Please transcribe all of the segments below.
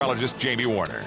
Meteorologist Jamie Warner.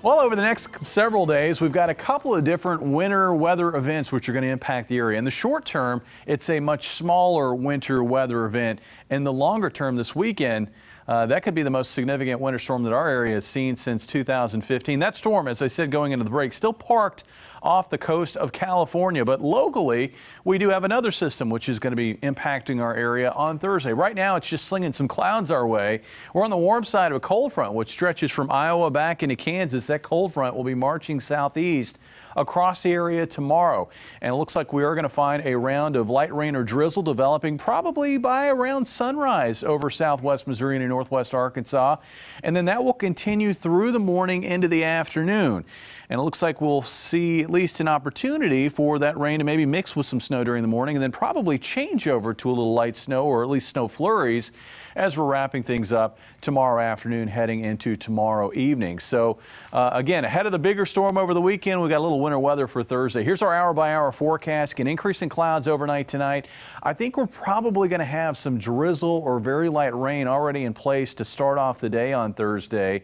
Well, over the next several days, we've got a couple of different winter weather events which are going to impact the area. In the short term, it's a much smaller winter weather event. In the longer term, this weekend, that could be the most significant winter storm that our area has seen since 2015. That storm, as I said going into the break, still parked off the coast of California. But locally, we do have another system which is going to be impacting our area on Thursday. Right now, it's just slinging some clouds our way. We're on the warm side of a cold front, which stretches from Iowa back into Kansas. That cold front will be marching southeast across the area tomorrow. And it looks like we are going to find a round of light rain or drizzle developing probably by around sunrise over southwest Missouri and northwest Arkansas. And then that will continue through the morning into the afternoon. And it looks like we'll see at least an opportunity for that rain to maybe mix with some snow during the morning and then probably change over to a little light snow or at least snow flurries as we're wrapping things up tomorrow afternoon heading into tomorrow evening. So again, ahead of the bigger storm over the weekend, we got a little winter weather for Thursday. Here's our hour-by-hour forecast. An increase in clouds overnight tonight. I think we're probably going to have some drizzle or very light rain already in place to start off the day on Thursday.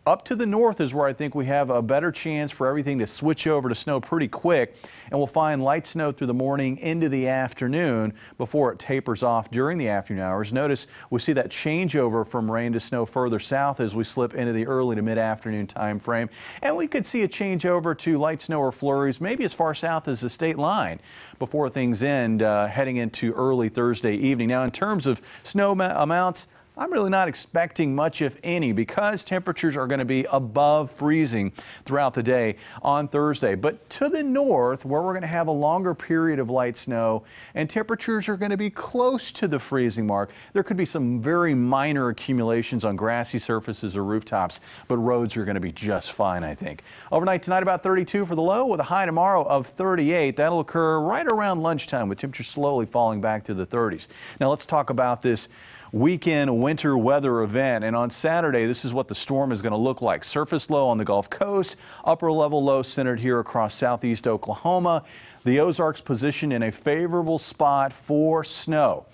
Up to the north is where I think we have a better chance for everything to switch over to snow pretty quick, and we'll find light snow through the morning into the afternoon before it tapers off during the afternoon hours. Notice we see that changeover from rain to snow further south as we slip into the early to mid-afternoon time frame, and we could see a changeover to light snow or flurries maybe as far south as the state line before things end heading into early Thursday evening. Now, in terms of snow amounts, I'm really not expecting much, if any, because temperatures are going to be above freezing throughout the day on Thursday. But to the north, where we're going to have a longer period of light snow and temperatures are going to be close to the freezing mark, there could be some very minor accumulations on grassy surfaces or rooftops, but roads are going to be just fine, I think. Overnight tonight, about 32 for the low with a high tomorrow of 38. That'll occur right around lunchtime with temperatures slowly falling back to the 30s. Now let's talk about this weekend winter weather event, and on Saturday this is what the storm is going to look like. Surface low on the Gulf Coast, upper level low centered here across southeast Oklahoma. The Ozarks positioned in a favorable spot for snow,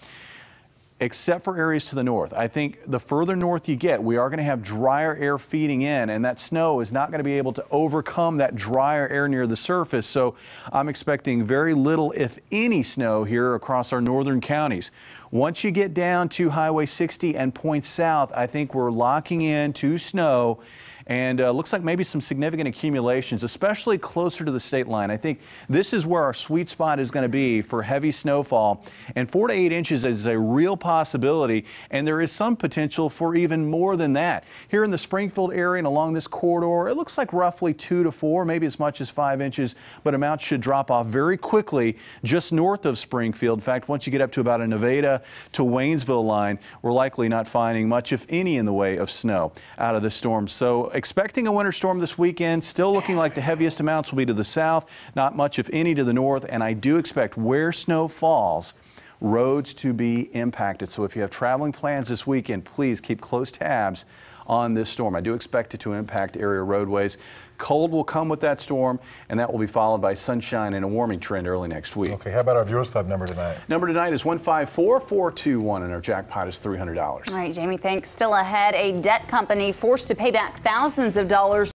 except for areas to the north. I think the further north you get, we are going to have drier air feeding in, and that snow is not going to be able to overcome that drier air near the surface. So I'm expecting very little, if any, snow here across our northern counties. Once you get down to Highway 60 and point south, I think we're locking in to snow. And looks like maybe some significant accumulations, especially closer to the state line. I think this is where our sweet spot is going to be for heavy snowfall. And 4 to 8 inches is a real possibility, and there is some potential for even more than that. Here in the Springfield area and along this corridor, it looks like roughly 2 to 4, maybe as much as 5 inches, but amounts should drop off very quickly just north of Springfield. In fact, once you get up to about a Nevada to Waynesville line, we're likely not finding much, if any, in the way of snow out of this storm. So expecting a winter storm this weekend, still looking like the heaviest amounts will be to the south, not much, if any, to the north, and I do expect where snow falls, roads to be impacted. So if you have traveling plans this weekend, please keep close tabs on this storm. I do expect it to impact area roadways. Cold will come with that storm, and that will be followed by sunshine and a warming trend early next week. Okay, how about our Viewers Club number tonight? Number tonight is 154421, and our jackpot is $300. All right, Jamie, thanks. Still ahead, a debt company forced to pay back thousands of dollars